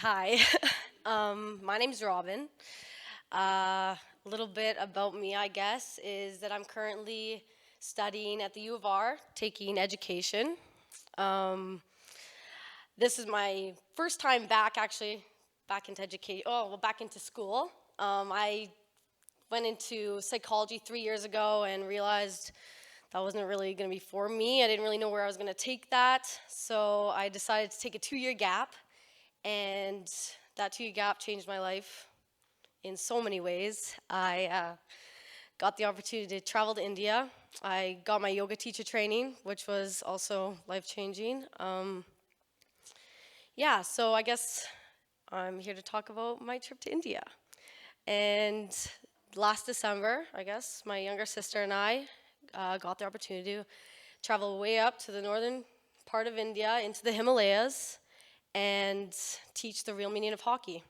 Hi, my name's Robin. A little bit about me, I guess, is that I'm currently studying at the U of R, taking education. Um, this is my first time back, actually, back into education. Oh, well, back into school. I went into psychology 3 years ago and realized that wasn't really going to be for me. I didn't really know where I was going to take that, so I decided to take a 2-year gap, and that 2-year gap changed my life in so many ways. I got the opportunity to travel to India. I got my yoga teacher training, which was also life-changing. Yeah, so I guess I'm here to talk about my trip to India. And last December, I guess, my younger sister and I got the opportunity to travel way up to the northern part of India into the Himalayas and teach the real meaning of hockey.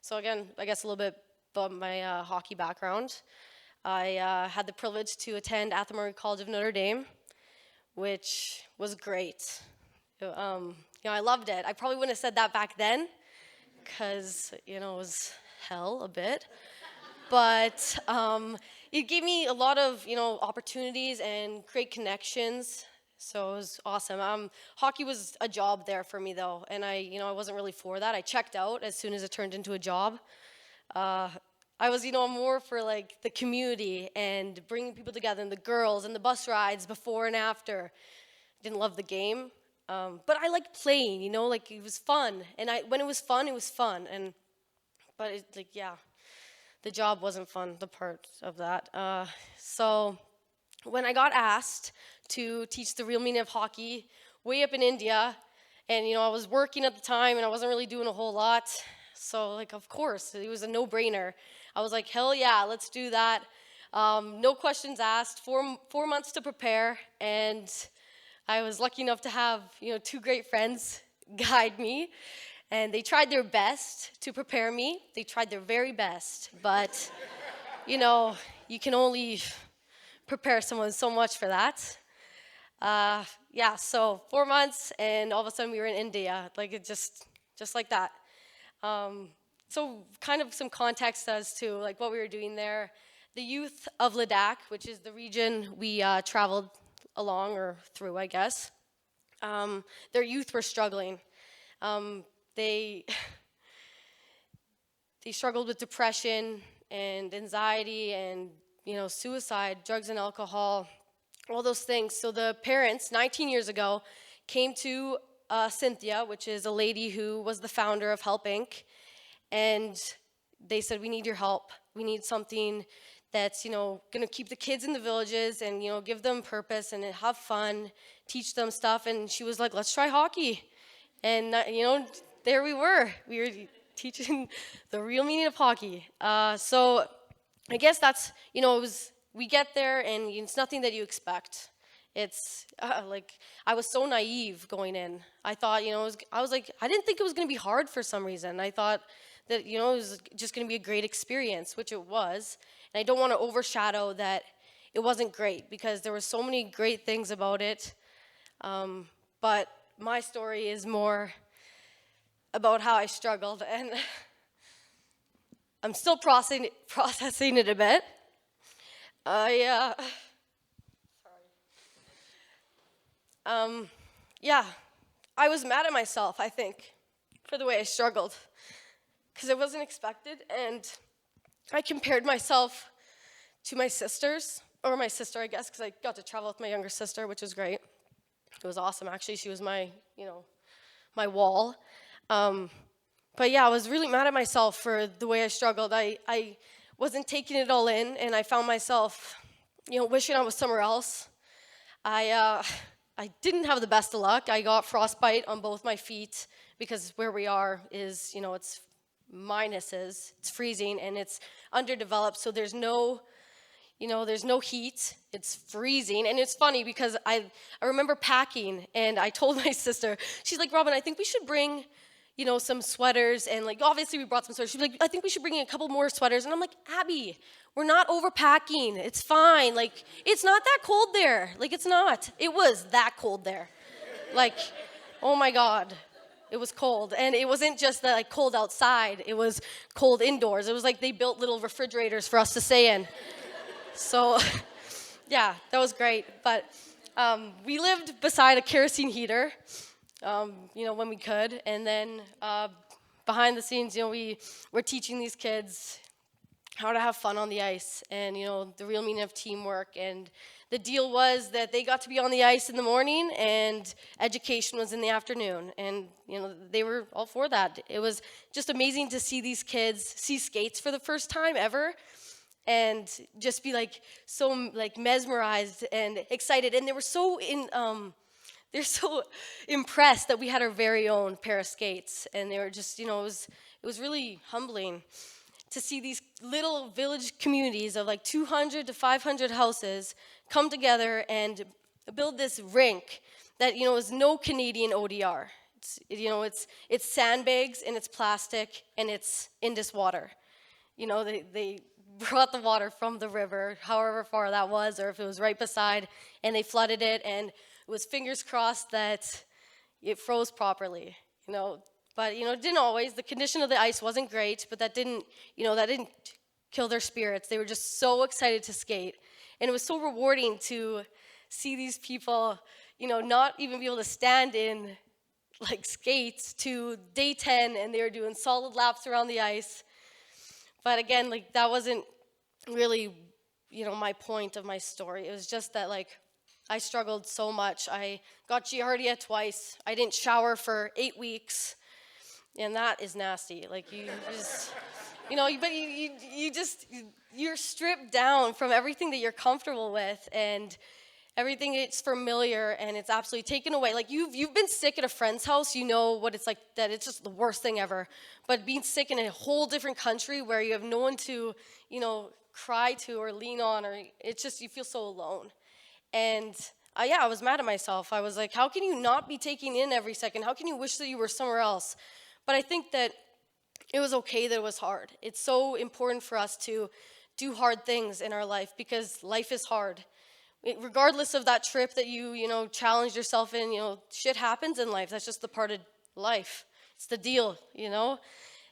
So again, I guess a little bit about my hockey background. I had the privilege to attend Athenry College of Notre Dame, which was great. I loved it. I probably wouldn't have said that back then, because it was hell a bit. But it gave me a lot of opportunities and great connections. So it was awesome. Hockey was a job there for me though, and I wasn't really for that. I checked out as soon as it turned into a job. I was more for like the community and bringing people together, and the girls and the bus rides before and after. Didn't love the game, but I liked playing. Like it was fun, and when it was fun, it was fun. But the job wasn't fun. The part of that. So when I got asked to teach the real meaning of hockey way up in India, and I was working at the time, and I wasn't really doing a whole lot. So of course, it was a no-brainer. I was like, hell yeah, let's do that. No questions asked. Four months to prepare, and I was lucky enough to have two great friends guide me, and they tried their best to prepare me. They tried their very best, but you can only prepare someone so much for that. So 4 months, and all of a sudden we were in India, like it just like that. So kind of some context as to what we were doing there. The youth of Ladakh, which is the region we traveled along or through, I guess, their youth were struggling. They they struggled with depression and anxiety and suicide, drugs and alcohol, all those things. So the parents, 19 years ago, came to Cynthia, which is a lady who was the founder of Help Inc., and they said, we need your help. We need something that's going to keep the kids in the villages and give them purpose and have fun, teach them stuff. And she was like, let's try hockey. And there we were. We were teaching the real meaning of hockey. So I guess that's we get there and it's nothing that you expect. It's I was so naive going in. I thought I was like, I didn't think it was going to be hard for some reason. I thought that it was just going to be a great experience, which it was. And I don't want to overshadow that it wasn't great, because there were so many great things about it. But my story is more about how I struggled, and I'm still processing it a bit. Sorry. I was mad at myself, I think, for the way I struggled, because it wasn't expected, and I compared myself to my sisters, or my sister, I guess, because I got to travel with my younger sister, which was great. It was awesome, actually. She was my my wall. But yeah, I was really mad at myself for the way I struggled. I wasn't taking it all in, and I found myself, wishing I was somewhere else. I didn't have the best of luck. I got frostbite on both my feet, because where we are is, it's minuses, it's freezing, and it's underdeveloped, so there's no heat. It's freezing, and it's funny because I remember packing, and I told my sister, she's like, Robin, I think we should bring, some sweaters, and obviously we brought some sweaters. She's like, I think we should bring in a couple more sweaters, and I'm like, Abby, we're not overpacking. It's fine. It's not that cold there. It's not. It was that cold there. Oh my God. It was cold, and it wasn't just that like cold outside. It was cold indoors. It was like they built little refrigerators for us to stay in. So, yeah, that was great. But we lived beside a kerosene heater, when we could, and then behind the scenes, we were teaching these kids how to have fun on the ice and, the real meaning of teamwork. And the deal was that they got to be on the ice in the morning and education was in the afternoon. And, they were all for that. It was just amazing to see these kids see skates for the first time ever and just be so mesmerized and excited. And they were they're so impressed that we had our very own pair of skates. And they were just, it was really humbling to see these little village communities of 200 to 500 houses come together and build this rink that is no Canadian ODR. It's sandbags and it's plastic and it's Indus water. They brought the water from the river, however far that was, or if it was right beside, and they flooded it, and it was fingers crossed that it froze properly. But it didn't always. The condition of the ice wasn't great, but that didn't kill their spirits. They were just so excited to skate, and it was so rewarding to see these people, not even be able to stand in skates to day 10, and they were doing solid laps around the ice. But again, that wasn't really, my point of my story. It was just that I struggled so much. I got giardia twice. I didn't shower for 8 weeks. And that is nasty. You just, you're stripped down from everything that you're comfortable with and everything that's familiar, and it's absolutely taken away. You've been sick at a friend's house, you know what it's like, that it's just the worst thing ever. But being sick in a whole different country where you have no one to, cry to or lean on, or it's just, you feel so alone. And I was mad at myself. I was like, how can you not be taking in every second? How can you wish that you were somewhere else? But I think that it was okay that it was hard. It's so important for us to do hard things in our life because life is hard. Regardless of that trip that you challenged yourself in, shit happens in life. That's just the part of life. It's the deal,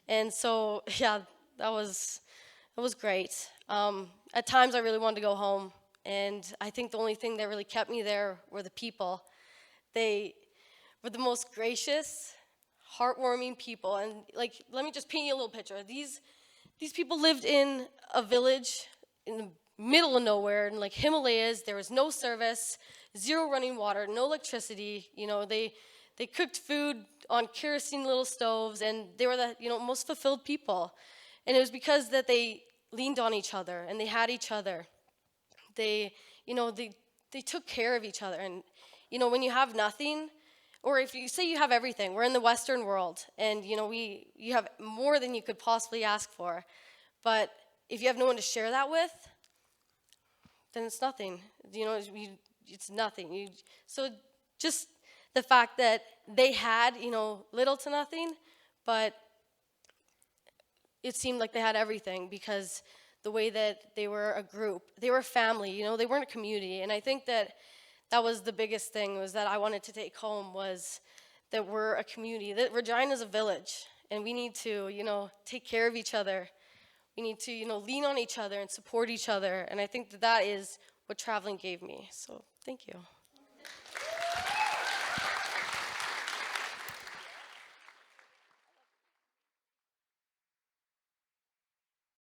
And so, yeah, that was great. At times, I really wanted to go home, and I think the only thing that really kept me there were the people. They were the most gracious, heartwarming people, and let me just paint you a little picture. These people lived in a village in the middle of nowhere in Himalayas. There was no service, zero running water, no electricity. They cooked food on kerosene little stoves, and they were the most fulfilled people. And it was because that they leaned on each other and they had each other. They took care of each other. And when you have nothing, or if you say you have everything, we're in the Western world, and you have more than you could possibly ask for. But if you have no one to share that with, then it's nothing. It's nothing. So just the fact that they had, little to nothing, but it seemed like they had everything because the way that they were a group, they were a family, they weren't a community. And I think that was the biggest thing was that I wanted to take home was that we're a community, that Regina's a village, and we need to, take care of each other. We need to, lean on each other and support each other. And I think that is what traveling gave me. So thank you.